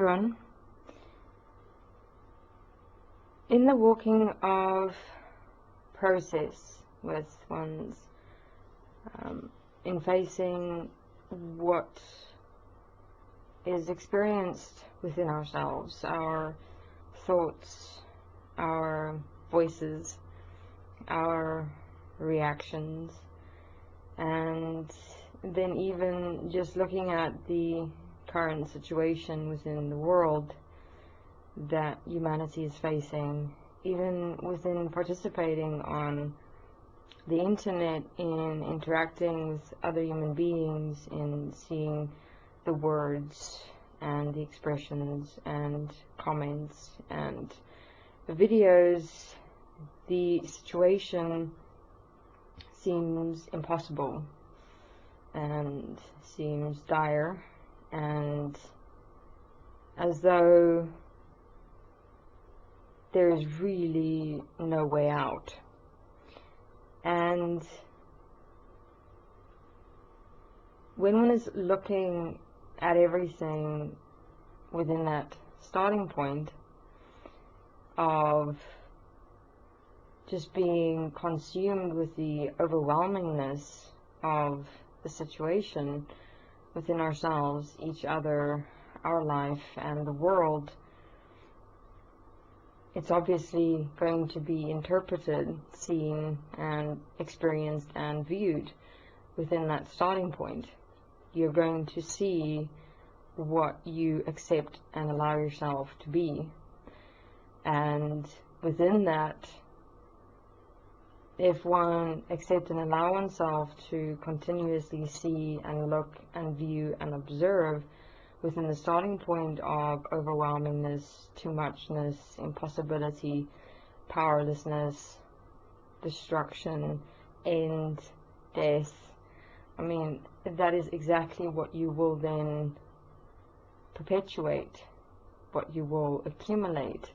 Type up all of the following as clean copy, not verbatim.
everyone. In the walking of process with one's in facing what is experienced within ourselves, our thoughts, our voices, our reactions, and then even just looking at the current situation within the world that humanity is facing, even within participating on the internet, in interacting with other human beings, in seeing the words and the expressions and comments and the videos, the situation seems impossible and seems dire, and as though there is really no way out. And when one is looking at everything within that starting point of just being consumed with the overwhelmingness of the situation within ourselves, each other, our life, and the world, it's obviously going to be interpreted, seen, and experienced and viewed within that starting point. You're going to see what you accept and allow yourself to be. And within that, if one accepts and allow oneself to continuously see and look and view and observe within the starting point of overwhelmingness, too muchness, impossibility, powerlessness, destruction, end, death, I mean, that is exactly what you will then perpetuate, what you will accumulate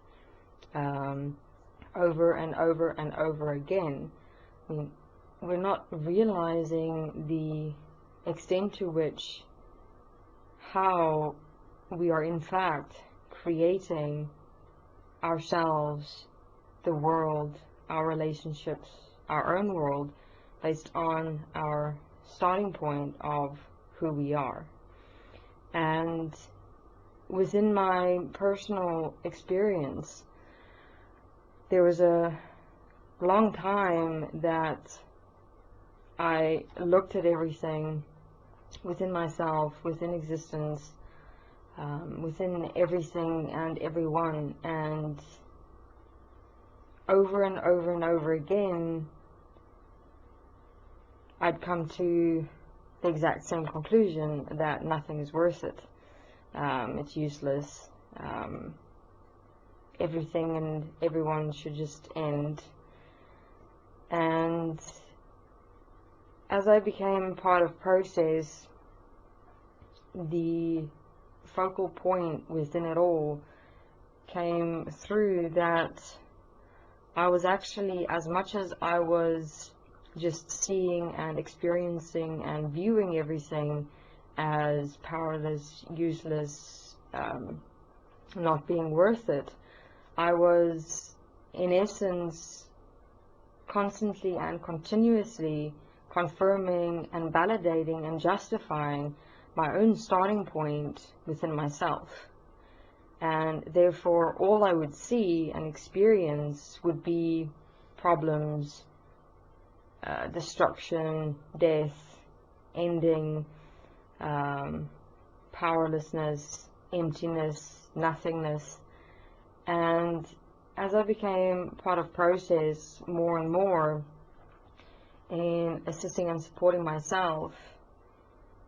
over and over and over again. I mean, we're not realizing the extent to which how we are in fact creating ourselves, the world, our relationships, our own world, based on our starting point of who we are. And within my personal experience, there was a long time that I looked at everything within myself, within existence, within everything and everyone, and over and over and over again I'd come to the exact same conclusion that nothing is worth it. It's useless. Everything and everyone should just end. And as I became part of process, the focal point within it all came through that I was actually, as much as I was just seeing and experiencing and viewing everything as powerless, useless, not being worth it, I was in essence constantly and continuously confirming and validating and justifying my own starting point within myself. And therefore all I would see and experience would be problems, destruction, death, ending, powerlessness, emptiness, nothingness. And as I became part of process more and more in assisting and supporting myself,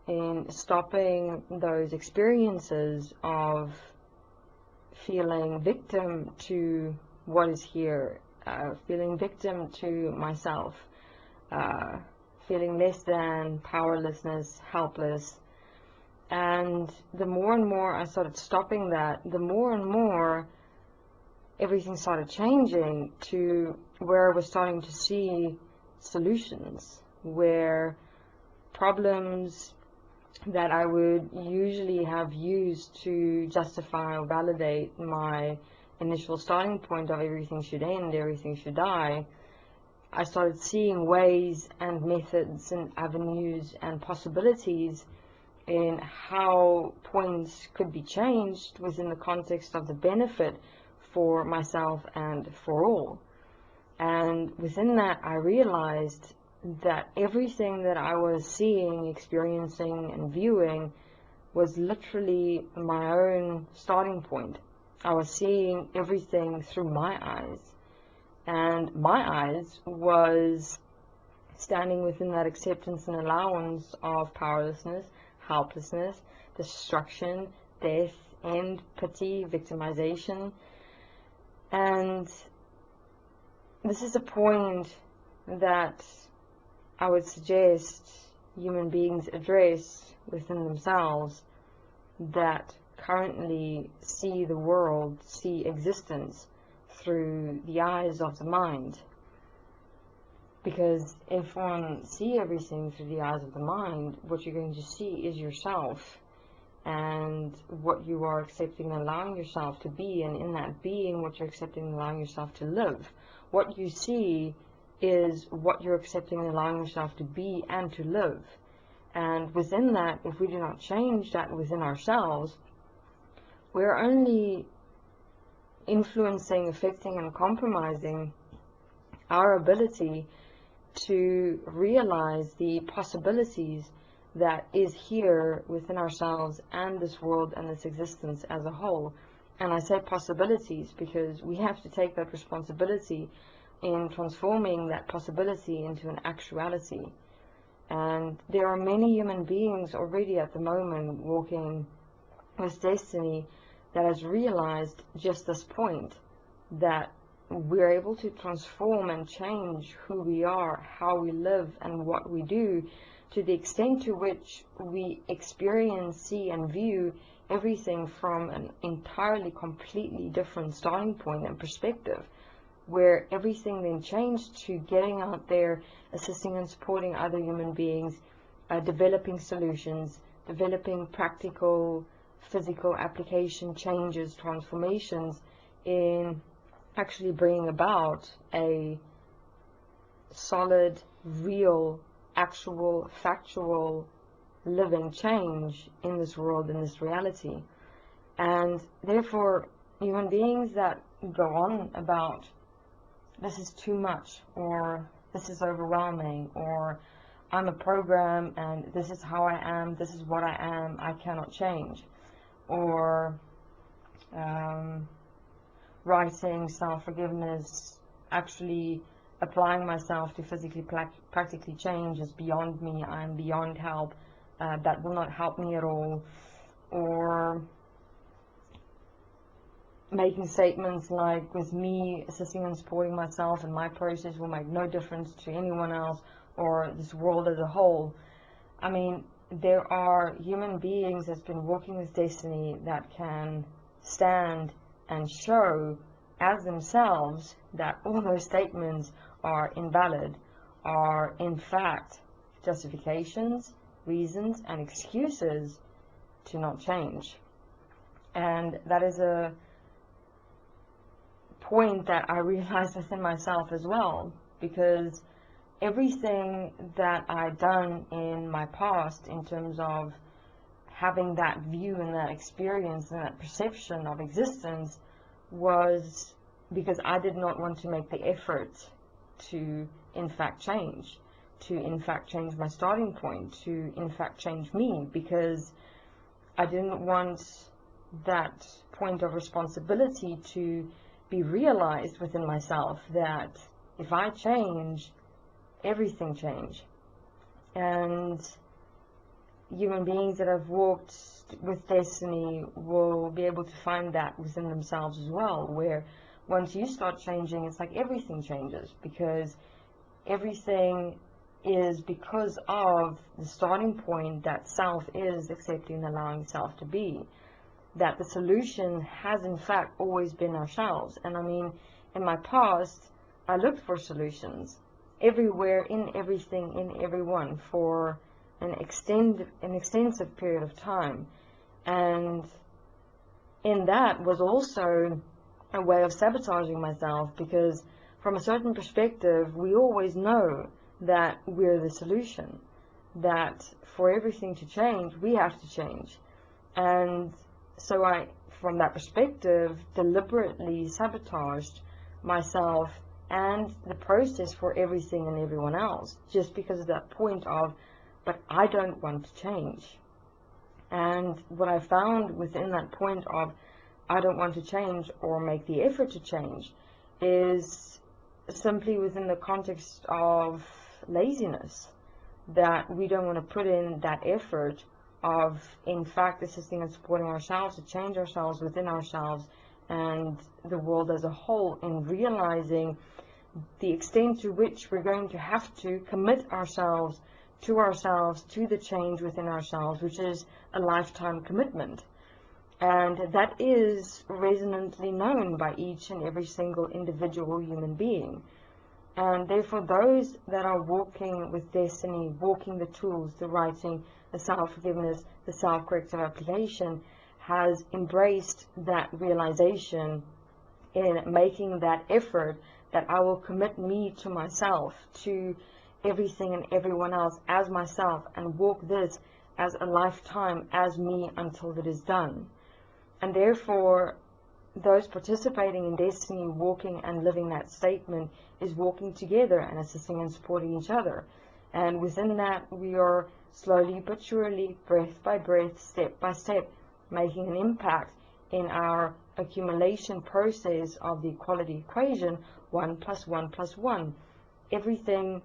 in stopping those experiences of feeling victim to what is here, feeling victim to myself, feeling less than, powerlessness, helpless. And the more and more I started stopping that, the more and more everything started changing to where I was starting to see solutions, where problems that I would usually have used to justify or validate my initial starting point of everything should end, everything should die, I started seeing ways and methods and avenues and possibilities in how points could be changed within the context of the benefit for myself and for all. And within that, I realized that everything that I was seeing, experiencing, and viewing was literally my own starting point. I was seeing everything through my eyes. And my eyes was standing within that acceptance and allowance of powerlessness, helplessness, destruction, death, end, pity, victimization. And this is a point that I would suggest human beings address within themselves, that currently see the world, see existence through the eyes of the mind. Because if one see everything through the eyes of the mind, what you're going to see is yourself and what you are accepting and allowing yourself to be, and in that being, what you're accepting and allowing yourself to live. What you see is what you're accepting and allowing yourself to be and to live. And within that, if we do not change that within ourselves, we're only influencing, affecting, and compromising our ability to realize the possibilities that is here within ourselves and this world and this existence as a whole. And I say possibilities because we have to take that responsibility in transforming that possibility into an actuality. And there are many human beings already at the moment walking with destiny that has realized just this point, that we're able to transform and change who we are, how we live, and what we do, to the extent to which we experience, see, and view everything from an entirely, completely different starting point and perspective, where everything then changed to getting out there, assisting and supporting other human beings, developing solutions, developing practical, physical application changes, transformations in actually bringing about a solid, real, actual, factual, living change in this world, in this reality. And therefore, human beings that go on about this is too much, or this is overwhelming, or I'm a program and this is how I am, this is what I am, I cannot change, or writing self-forgiveness, actually applying myself to physically, practically change is beyond me, I'm beyond help, that will not help me at all, or making statements like, with me assisting and supporting myself and my process will make no difference to anyone else or this world as a whole. I mean, there are human beings that's been working with destiny that can stand and show as themselves that all those statements are invalid, are in fact justifications, reasons, and excuses to not change. And that is a point that I realized within myself as well, because everything that I'd done in my past in terms of having that view and that experience and that perception of existence was because I did not want to make the effort to in fact change, to in fact change my starting point, to in fact change me, because I didn't want that point of responsibility to be realized within myself, that if I change, everything change. And human beings that have walked with destiny will be able to find that within themselves as well, where once you start changing, it's like everything changes, because everything is because of the starting point that self is accepting and allowing self to be, that the solution has in fact always been ourselves. And I mean, in my past, I looked for solutions everywhere, in everything, in everyone, for an extensive period of time. And in that was also a way of sabotaging myself, because from a certain perspective, we always know that we're the solution, that for everything to change, we have to change. And so I, from that perspective, deliberately sabotaged myself and the process for everything and everyone else, just because of that point of, but I don't want to change. And what I found within that point of, I don't want to change or make the effort to change, is simply within the context of laziness, that we don't want to put in that effort of, in fact, assisting and supporting ourselves to change ourselves within ourselves and the world as a whole, in realizing the extent to which we're going to have to commit ourselves, to the change within ourselves, which is a lifetime commitment. And that is resonantly known by each and every single individual human being. And therefore, those that are walking with destiny, walking the tools, the writing, the self-forgiveness, the self-corrective application, has embraced that realization in making that effort, that I will commit me to myself, to everything and everyone else as myself, and walk this as a lifetime, as me, until it is done. And therefore, those participating in destiny, walking and living that statement, is walking together and assisting and supporting each other. And within that, we are slowly but surely, breath by breath, step by step, making an impact in our accumulation process of the equality equation, 1 + 1 + 1. Everything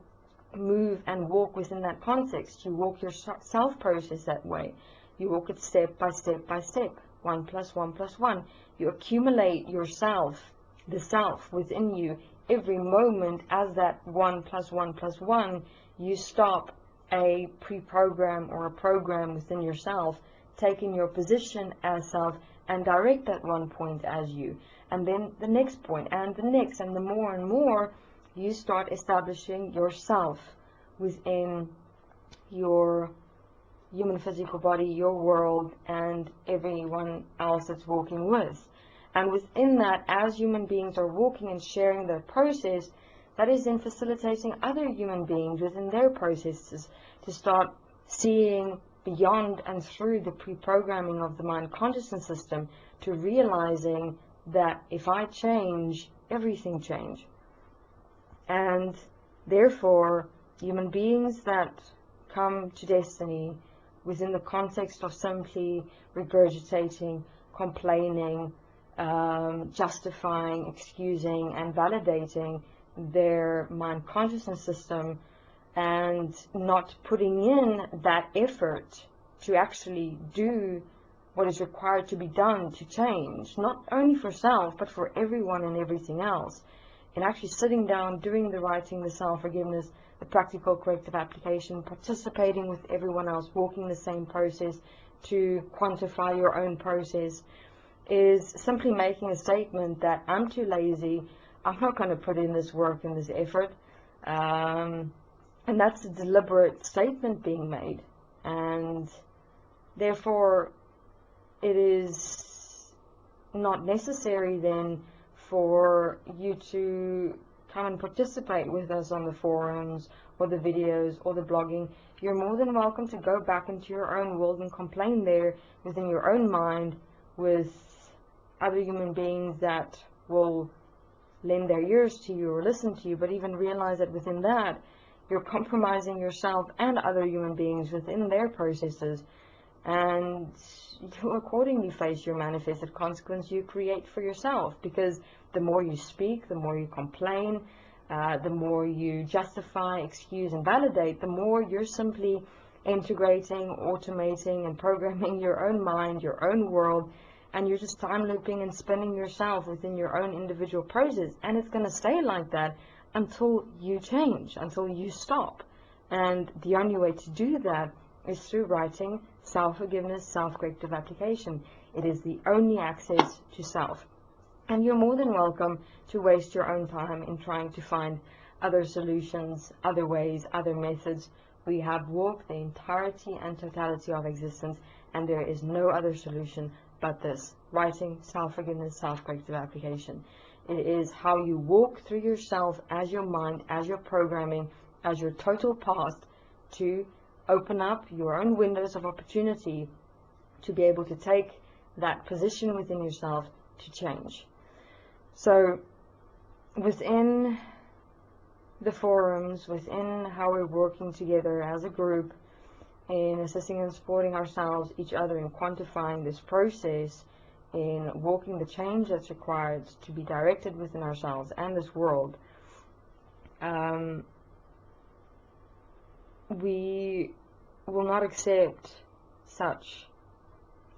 move and walk within that context. You walk your self process that way. You walk it step by step by step, 1 + 1 + 1. You accumulate yourself, the self within you, every moment as that 1 + 1 + 1. You stop a pre-program or a program within yourself, taking your position as self, and direct that one point as you, and then the next point, and the next, and the more and more you start establishing yourself within your human physical body, your world, and everyone else that's walking with. And within that, as human beings are walking and sharing the process, that is then facilitating other human beings within their processes to start seeing beyond and through the pre-programming of the mind consciousness system, to realizing that if I change, everything changes. And therefore, human beings that come to destiny within the context of simply regurgitating, complaining, justifying, excusing, and validating their mind consciousness system, and not putting in that effort to actually do what is required to be done to change, not only for self, but for everyone and everything else. And actually sitting down, doing the writing, the self-forgiveness, the practical corrective application, participating with everyone else, walking the same process to quantify your own process, is simply making a statement that I'm too lazy, I'm not going to put in this work and this effort. And that's a deliberate statement being made. And therefore, it is not necessary then for you to come and participate with us on the forums or the videos or the blogging. You're more than welcome to go back into your own world and complain there within your own mind with other human beings that will lend their ears to you or listen to you, but even realize that within that, you're compromising yourself and other human beings within their processes, and you accordingly face your manifested consequence you create for yourself, because the more you speak, the more you complain, the more you justify, excuse, and validate, the more you're simply integrating, automating, and programming your own mind, your own world, and you're just time looping and spinning yourself within your own individual process, and it's going to stay like that until you change, until you stop. And the only way to do that is through writing, self-forgiveness, self-corrective application. It is the only access to self. And you're more than welcome to waste your own time in trying to find other solutions, other ways, other methods, We have walked the entirety and totality of existence, and there is no other solution but this: writing, self-forgiveness, self-corrective application. It is how you walk through yourself as your mind, as your programming, as your total past, to open up your own windows of opportunity to be able to take that position within yourself to change. So within the forums, within how we're working together as a group in assisting and supporting ourselves, each other, in quantifying this process, in walking the change that's required to be directed within ourselves and this world, we will not accept such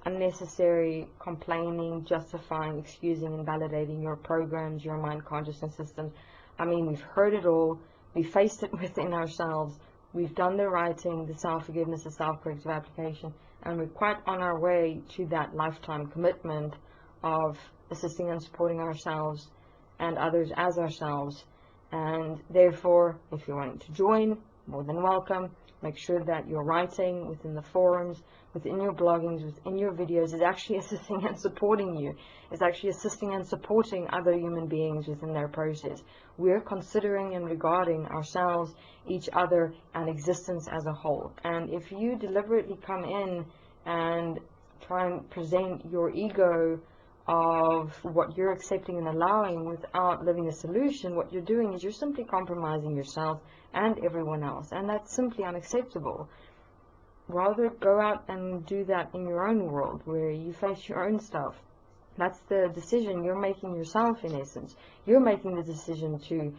unnecessary complaining, justifying, excusing, and validating your programs, your mind consciousness systems. I mean, we've heard it all, we've faced it within ourselves, we've done the writing, the self-forgiveness, the self-corrective application, and we're quite on our way to that lifetime commitment of assisting and supporting ourselves and others as ourselves. And therefore, if you're wanting to join, more than welcome. Make sure that your writing within the forums, within your bloggings, within your videos is actually assisting and supporting you. It's actually assisting and supporting other human beings within their process. We're considering and regarding ourselves, each other, and existence as a whole. And if you deliberately come in and try and present your ego of what you're accepting and allowing without living a solution, what you're doing is you're simply compromising yourself and everyone else, and that's simply unacceptable. Rather go out and do that in your own world where you face your own stuff. That's the decision you're making yourself, in essence. You're making the decision to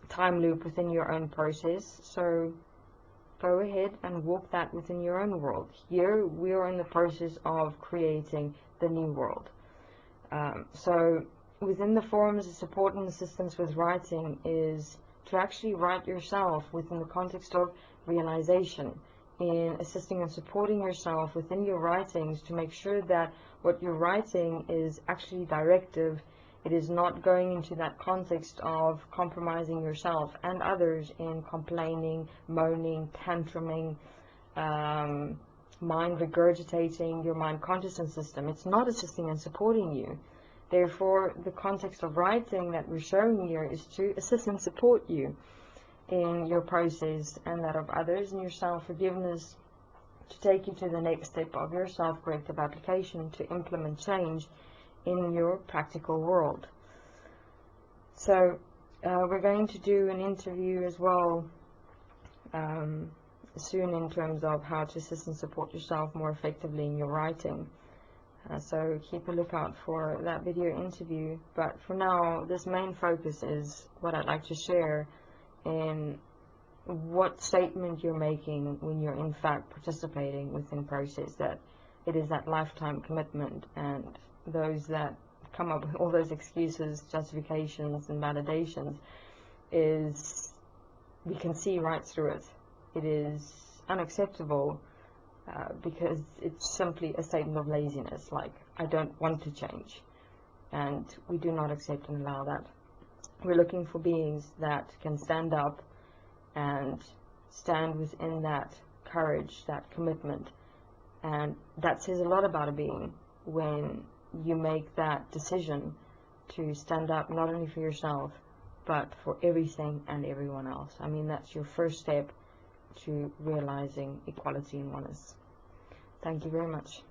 time loop within your own process, so go ahead and walk that within your own world. Here we are in the process of creating the new world. So within the forums, the support and assistance with writing is to actually write yourself within the context of realization, in assisting and supporting yourself within your writings to make sure that what you're writing is actually directive. It is not going into that context of compromising yourself and others in complaining, moaning, tantruming, mind regurgitating your mind consciousness system. It's not assisting and supporting you. Therefore, the context of writing that we're showing here is to assist and support you in your process and that of others, and your self-forgiveness to take you to the next step of your self-corrective application to implement change in your practical world. So we're going to do an interview as well soon in terms of how to assist and support yourself more effectively in your writing. So keep a lookout for that video interview. But for now, this main focus is what I'd like to share in what statement you're making when you're in fact participating within process, that it is that lifetime commitment, and those that come up with all those excuses, justifications, and validations, is we can see right through it. It is unacceptable because it's simply a statement of laziness, like, I don't want to change, and we do not accept and allow that. We're looking for beings that can stand up and stand within that courage, that commitment, and that says a lot about a being when you make that decision to stand up not only for yourself but for everything and everyone else. I mean, that's your first step to realizing equality and oneness. Thank you very much.